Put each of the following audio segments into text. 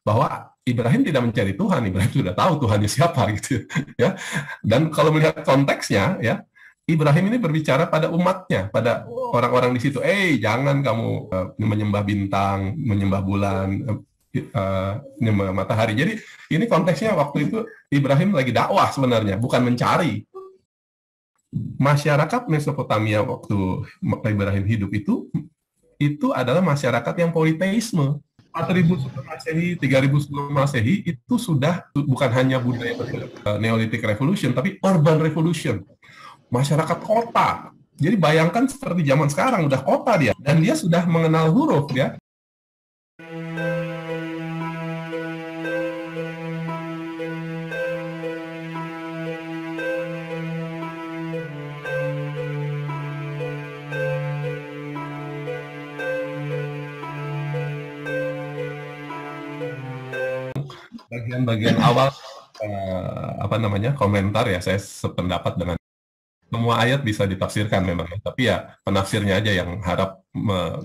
bahwa Ibrahim tidak mencari Tuhan, Ibrahim sudah tahu Tuhannya siapa gitu ya. Dan kalau melihat konteksnya ya, Ibrahim ini berbicara pada umatnya, pada orang-orang di situ. Jangan kamu menyembah bintang, menyembah bulan, menyembah matahari. Jadi ini konteksnya waktu itu Ibrahim lagi dakwah sebenarnya, bukan mencari. Masyarakat Mesopotamia waktu Ibrahim hidup itu adalah masyarakat yang politeisme. 4.000 sebelum Masehi, 3.000 sebelum Masehi itu sudah bukan hanya budaya Neolithic Revolution, tapi Urban Revolution. Masyarakat kota. Jadi bayangkan seperti zaman sekarang, udah kota dia. Dan dia sudah mengenal huruf ya. Bagian-bagian awal komentar ya, saya sependapat dengan semua ayat bisa ditafsirkan memang, tapi ya penafsirnya aja yang harap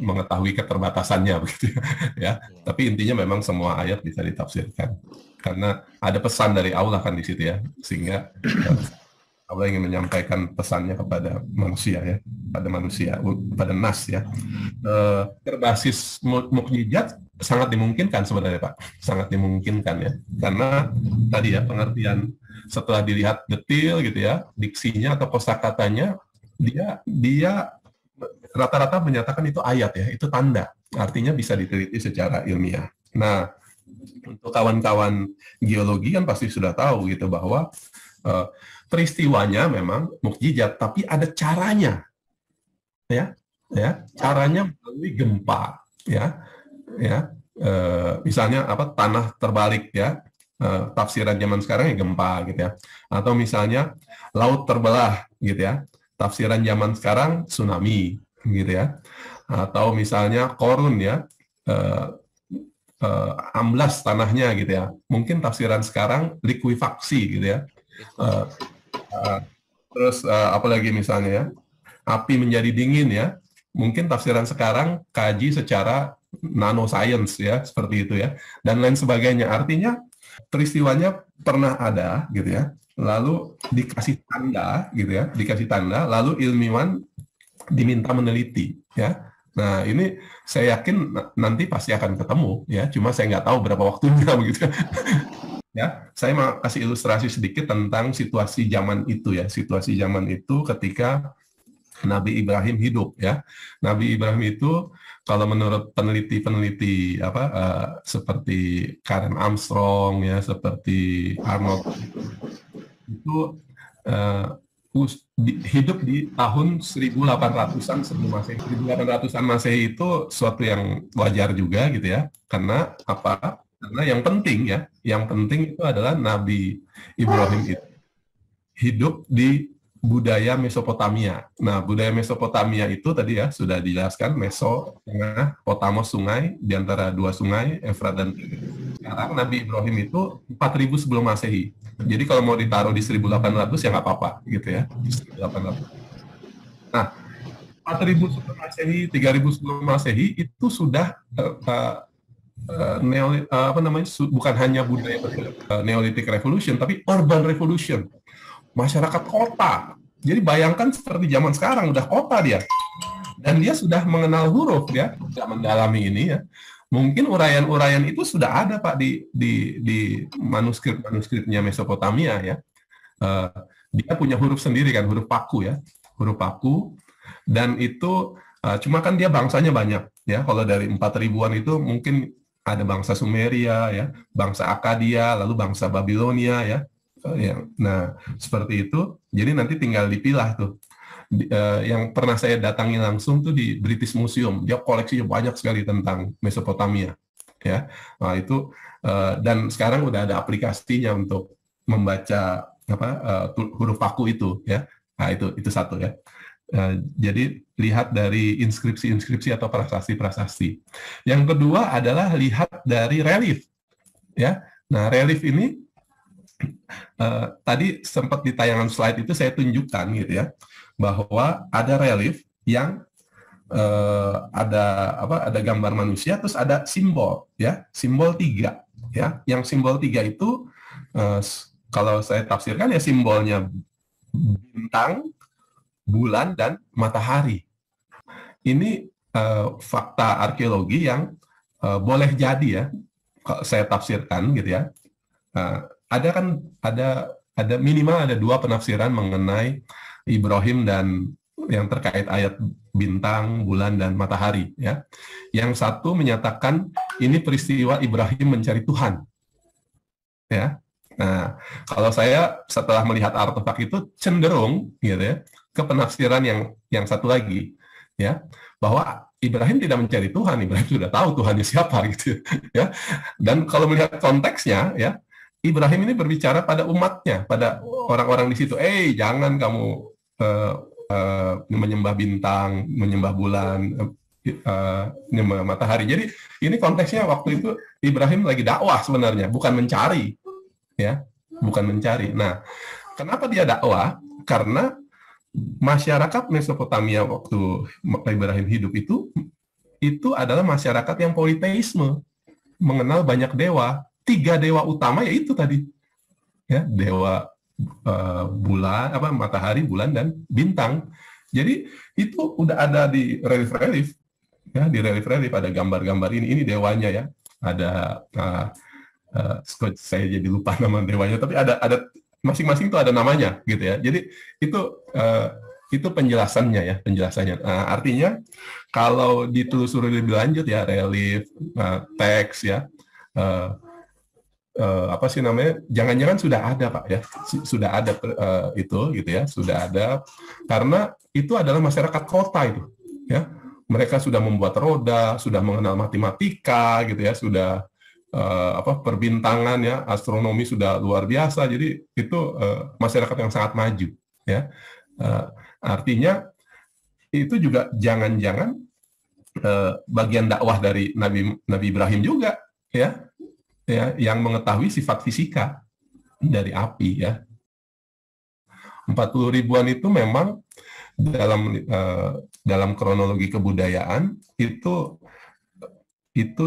mengetahui keterbatasannya begitu ya. Tapi intinya memang semua ayat bisa ditafsirkan karena ada pesan dari Allah kan di situ ya, sehingga Allah ingin menyampaikan pesannya kepada manusia ya, pada nas ya. Berbasis mukjizat sangat dimungkinkan sebenarnya Pak, sangat dimungkinkan ya, karena tadi ya pengertian setelah dilihat detail gitu ya, diksinya atau kosakatanya, dia rata-rata menyatakan itu ayat ya, itu tanda, artinya bisa diteliti secara ilmiah. Nah, untuk kawan-kawan geologi kan pasti sudah tahu gitu bahwa peristiwanya memang mukjizat, tapi ada caranya ya, caranya melalui gempa ya. Misalnya tanah terbalik ya, tafsiran zaman sekarang ya gempa gitu ya, atau misalnya laut terbelah gitu ya, tafsiran zaman sekarang tsunami gitu ya, atau misalnya korun ya, amblas tanahnya gitu ya, mungkin tafsiran sekarang likuifaksi gitu ya, terus apalagi misalnya ya, api menjadi dingin ya, mungkin tafsiran sekarang kaji secara nanoscience ya, seperti itu ya, dan lain sebagainya. Artinya peristiwanya pernah ada gitu ya, lalu dikasih tanda gitu ya, lalu ilmuwan diminta meneliti ya. Nah ini saya yakin nanti pasti akan ketemu ya, cuma saya nggak tahu berapa waktunya begitu ya. Saya mau kasih ilustrasi sedikit tentang situasi zaman itu ya, situasi zaman itu ketika Nabi Ibrahim hidup ya. Nabi Ibrahim itu kalau menurut peneliti-peneliti seperti Karen Armstrong ya, seperti Arnold itu hidup di tahun 1800-an sebelum Masehi. 1800-an Masehi itu suatu yang wajar juga gitu ya. Karena apa? Karena yang penting itu adalah Nabi Ibrahim itu hidup di budaya Mesopotamia. Nah, budaya Mesopotamia itu tadi ya sudah dijelaskan, Meso, tengah, Potamos sungai, di antara dua sungai, Efrat dan Tigris. Sekarang Nabi Ibrahim itu 4.000 sebelum Masehi. Jadi kalau mau ditaruh di 1.800 ya nggak apa-apa gitu ya, 1.800. Nah, 4.000 sebelum Masehi, 3.000 sebelum Masehi itu sudah bukan hanya budaya Neolithic Revolution, tapi Urban Revolution. Masyarakat kota. Jadi bayangkan seperti zaman sekarang, udah kota dia. Dan dia sudah mengenal huruf ya, tidak mendalami ini ya. Mungkin uraian-uraian itu sudah ada Pak di manuskrip-manuskripnya Mesopotamia ya. Dia punya huruf sendiri kan, huruf paku ya. Huruf paku, dan itu cuma kan dia bangsanya banyak ya. Kalau dari 4.000-an itu mungkin ada bangsa Sumeria ya, bangsa Akadia, lalu bangsa Babilonia ya. Nah, seperti itu. Jadi nanti tinggal dipilah tuh. Yang pernah saya datangi langsung tuh di British Museum. Dia koleksinya banyak sekali tentang Mesopotamia. Ya, nah itu dan sekarang udah ada aplikasinya untuk membaca huruf paku itu. Ya, nah itu satu ya. Jadi lihat dari inskripsi-inskripsi atau prasasti-prasasti. Yang kedua adalah lihat dari relief. Ya, nah relief ini tadi sempat di tayangan slide itu saya tunjukkan gitu ya, bahwa ada relief yang ada gambar manusia, terus ada simbol ya, simbol 3 ya. Yang simbol 3 itu kalau saya tafsirkan ya simbolnya bintang, bulan, dan matahari. Ini fakta arkeologi yang boleh jadi ya, kalau saya tafsirkan gitu ya. Ada kan ada minimal ada 2 penafsiran mengenai Ibrahim dan yang terkait ayat bintang, bulan, dan matahari ya. Yang satu menyatakan ini peristiwa Ibrahim mencari Tuhan ya. Nah, kalau saya setelah melihat artefak itu cenderung gitu ya ke penafsiran yang satu lagi ya, bahwa Ibrahim tidak mencari Tuhan, Ibrahim sudah tahu Tuhannya siapa gitu ya. Dan kalau melihat konteksnya ya, Ibrahim ini berbicara pada umatnya, pada orang-orang di situ. Jangan kamu menyembah bintang, menyembah bulan, menyembah matahari. Jadi ini konteksnya waktu itu Ibrahim lagi dakwah sebenarnya, bukan mencari ya, bukan mencari. Nah, kenapa dia dakwah? Karena masyarakat Mesopotamia waktu Ibrahim hidup itu adalah masyarakat yang politeisme, mengenal banyak dewa. 3 dewa utama yaitu tadi ya, dewa bulan, matahari, bulan, dan bintang. Jadi itu udah ada di relief-relief ya, di relief-relief ada gambar-gambar ini dewanya ya. Ada saya jadi lupa nama dewanya, tapi ada masing-masing itu ada namanya gitu ya. Jadi itu penjelasannya ya, penjelasannya. Artinya kalau ditelusuri lebih lanjut ya, relief, teks ya, apa sih namanya? Jangan-jangan sudah ada Pak ya, sudah ada itu gitu ya, sudah ada, karena itu adalah masyarakat kota itu ya. Mereka sudah membuat roda, sudah mengenal matematika gitu ya, sudah perbintangan ya, astronomi sudah luar biasa. Jadi itu masyarakat yang sangat maju ya. Artinya itu juga jangan-jangan bagian dakwah dari Nabi Ibrahim juga ya, yang mengetahui sifat fisika dari api ya. 40 ribuan itu memang dalam kronologi kebudayaan itu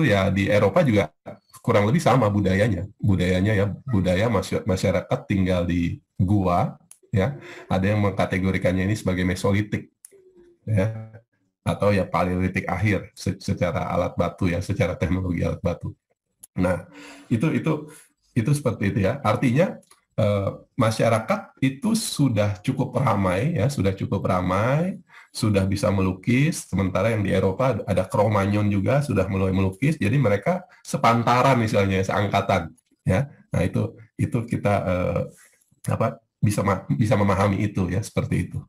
ya di Eropa juga kurang lebih sama budayanya ya, budaya masyarakat tinggal di gua ya. Ada yang mengkategorikannya ini sebagai Mesolitik ya, atau ya Paleolitik akhir secara alat batu ya, secara teknologi alat batu. Nah, itu seperti itu ya. Artinya masyarakat itu sudah cukup ramai ya, sudah bisa melukis, sementara yang di Eropa ada Cro-Magnon juga sudah mulai melukis, jadi mereka sepantaran misalnya, seangkatan ya. Nah, itu kita bisa memahami itu ya, seperti itu.